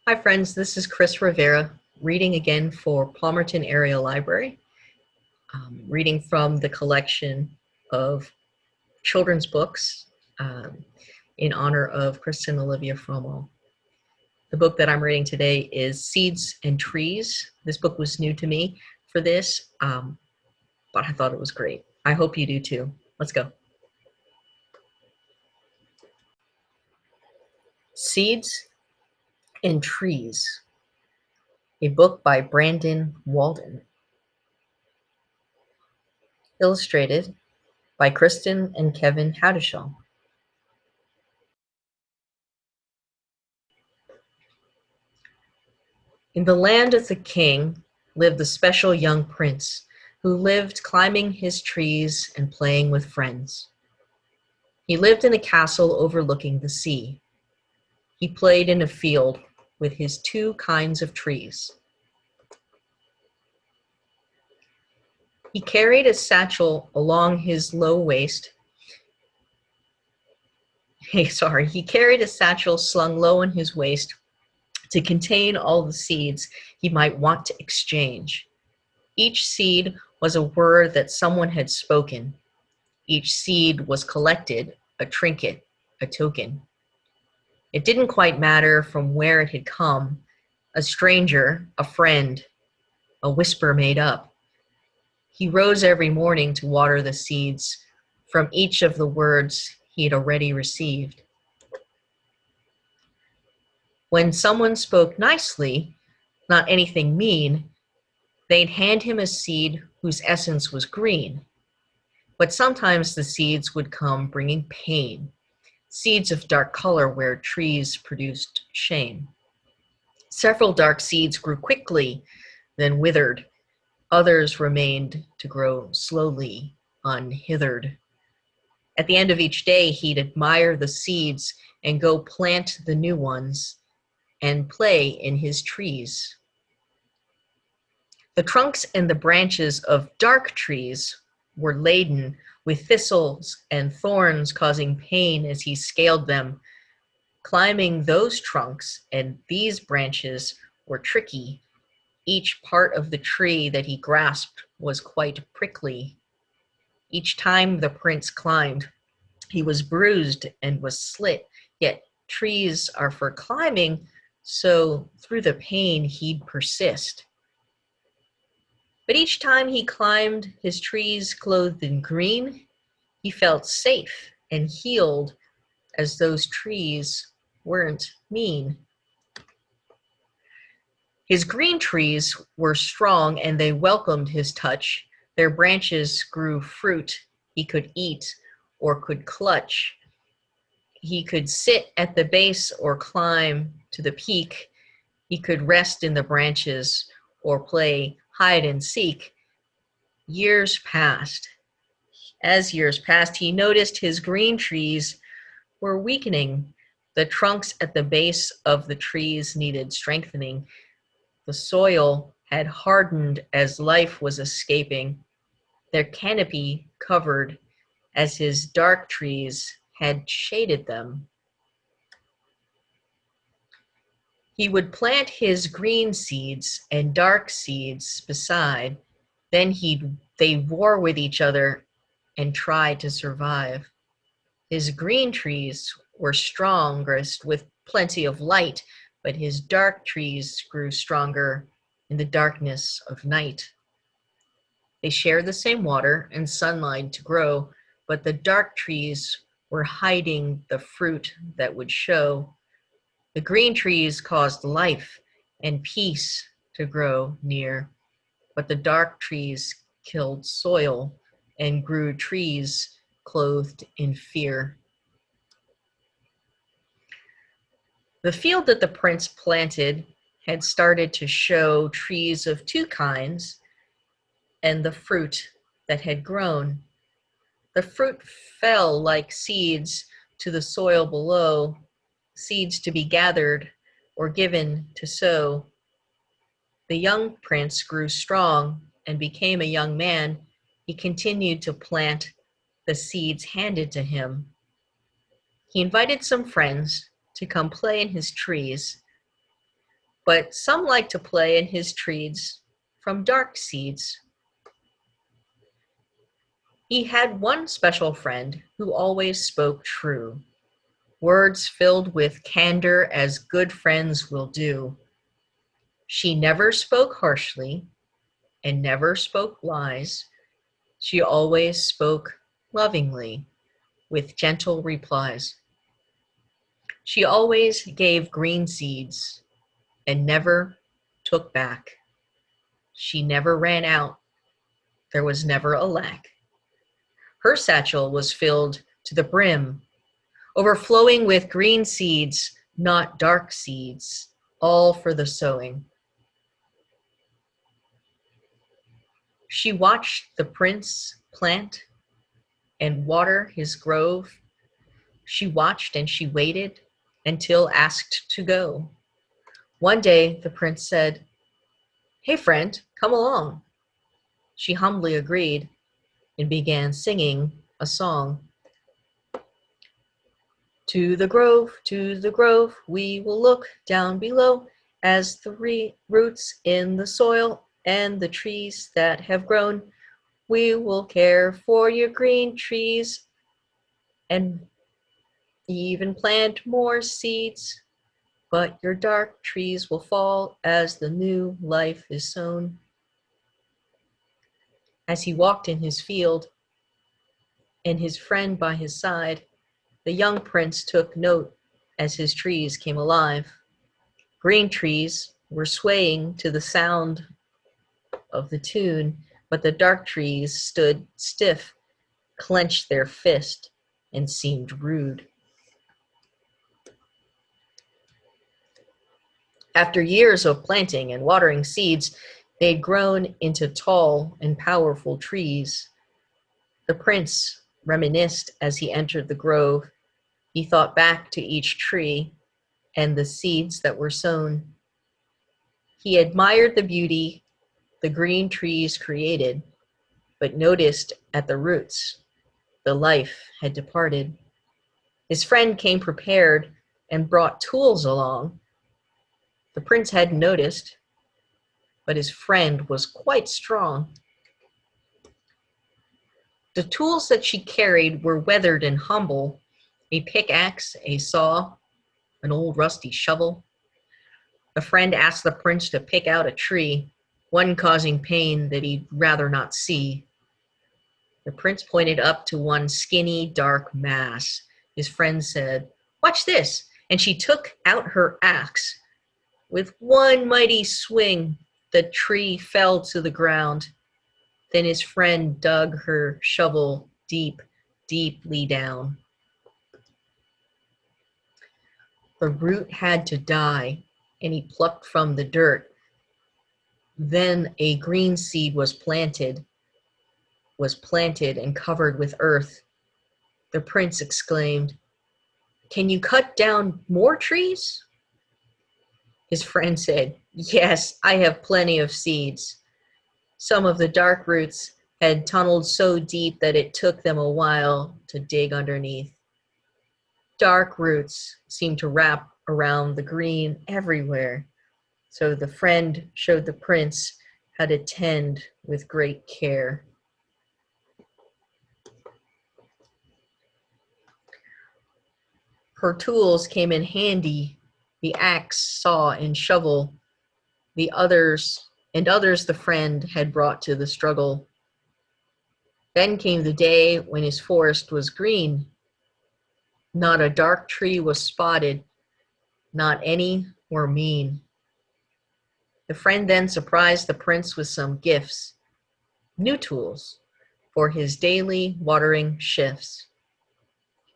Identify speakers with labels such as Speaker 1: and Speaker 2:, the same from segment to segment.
Speaker 1: Hi friends, this is Chris Rivera reading again for Palmerton Area Library, reading from the collection of children's books um, in honor of Kristen Olivia Fromo. The book that I'm reading today is Seeds and Trees. This book was new to me for this, but I thought it was great. I hope you do too. Let's go. Seeds and Trees, a book by Brandon Walden, illustrated by Kristen and Kevin Howdishaw. In the land of the king lived a special young prince who lived climbing his trees and playing with friends. He lived in a castle overlooking the sea. He played in a field with his two kinds of trees. He carried a satchel along his low waist. He carried a satchel slung low on his waist to contain all the seeds he might want to exchange. Each seed was a word that someone had spoken. Each seed was collected, a trinket, a token. It didn't quite matter from where it had come, a stranger, a friend, a whisper made up. He rose every morning to water the seeds from each of the words he had already received. When someone spoke nicely, not anything mean, they'd hand him a seed whose essence was green. But sometimes the seeds would come bringing pain, seeds of dark color where trees produced shame. Several dark seeds grew quickly, then withered. Others remained to grow slowly, unhithered. At the end of each day, he'd admire the seeds and go plant the new ones and play in his trees. The trunks and the branches of dark trees were laden with thistles and thorns, causing pain as he scaled them. Climbing those trunks and these branches were tricky. Each part of the tree that he grasped was quite prickly. Each time the prince climbed, he was bruised and was slit, yet trees are for climbing, so through the pain he'd persist. But each time he climbed his trees clothed in green, he felt safe and healed, as those trees weren't mean. His green trees were strong and they welcomed his touch. Their branches grew fruit he could eat or could clutch. He could sit at the base or climb to the peak. He could rest in the branches or play hide and seek. Years passed. As years passed, he noticed his green trees were weakening. The trunks at the base of the trees needed strengthening. The soil had hardened as life was escaping. Their canopy covered as his dark trees had shaded them. He would plant his green seeds and dark seeds beside. Then they war with each other and try to survive. His green trees were strongest with plenty of light, but his dark trees grew stronger in the darkness of night. They shared the same water and sunlight to grow, but the dark trees were hiding the fruit that would show. The green trees caused life and peace to grow near, but the dark trees killed soil and grew trees clothed in fear. The field that the prince planted had started to show trees of two kinds and the fruit that had grown. The fruit fell like seeds to the soil below, seeds to be gathered or given to sow. The young prince grew strong and became a young man. He continued to plant the seeds handed to him. He invited some friends to come play in his trees. but some like to play in his trees from dark seeds. He had one special friend who always spoke true, words filled with candor as good friends will do. She never spoke harshly and never spoke lies. She always spoke lovingly with gentle replies. She always gave green seeds and never took back. She never ran out. There was never a lack. Her satchel was filled to the brim, overflowing with green seeds, not dark seeds, all for the sowing. She watched the prince plant and water his grove. She watched and she waited until asked to go. One day the prince said, "Hey friend, come along." She humbly agreed and began singing a song. To the grove, we will look down below as the roots in the soil and the trees that have grown. We will care for your green trees and even plant more seeds, but your dark trees will fall as the new life is sown. As he walked in his field and his friend by his side, the young prince took note as his trees came alive. Green trees were swaying to the sound of the tune, but the dark trees stood stiff, clenched their fist, and seemed rude. After years of planting and watering seeds, they'd grown into tall and powerful trees. The prince reminisced as he entered the grove. He thought back to each tree and the seeds that were sown. He admired the beauty the green trees created, but noticed at the roots the life had departed. His friend came prepared and brought tools along. The prince hadn't noticed, but his friend was quite strong. The tools that she carried were weathered and humble: a pickaxe, a saw, an old rusty shovel. A friend asked the prince to pick out a tree, one causing pain that he'd rather not see. The prince pointed up to one skinny, dark mass. His friend said, "Watch this," and she took out her axe. With one mighty swing, the tree fell to the ground. Then his friend dug her shovel deeply down. The root had to die, and he plucked from the dirt. Then a green seed was planted and covered with earth. The prince exclaimed, "Can you cut down more trees?" His friend said, "Yes, I have plenty of seeds." Some of the dark roots had tunneled so deep that it took them a while to dig underneath. Dark roots seemed to wrap around the green everywhere, so the friend showed the prince how to tend with great care. Her tools came in handy: the axe, saw, and shovel, others the friend had brought to the struggle. Then came the day when his forest was green. Not a dark tree was spotted, not any were mean. The friend then surprised the prince with some gifts, new tools for his daily watering shifts.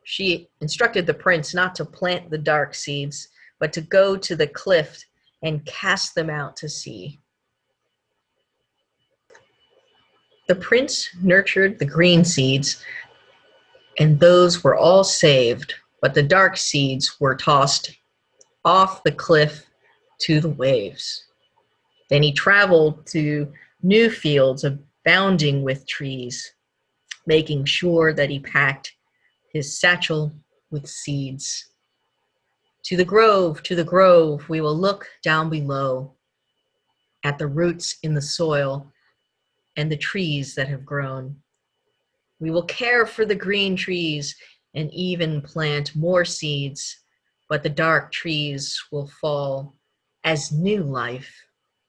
Speaker 1: She instructed the prince not to plant the dark seeds, but to go to the cliff and cast them out to sea. The prince nurtured the green seeds, and those were all saved, but the dark seeds were tossed off the cliff to the waves. Then he traveled to new fields abounding with trees, making sure that he packed his satchel with seeds. to the grove, we will look down below at the roots in the soil and the trees that have grown. We will care for the green trees and even plant more seeds, but the dark trees will fall as new life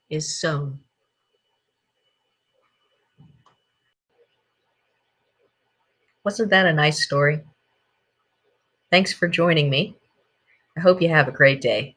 Speaker 1: is sown. Wasn't that a nice story? Thanks for joining me. I hope you have a great day.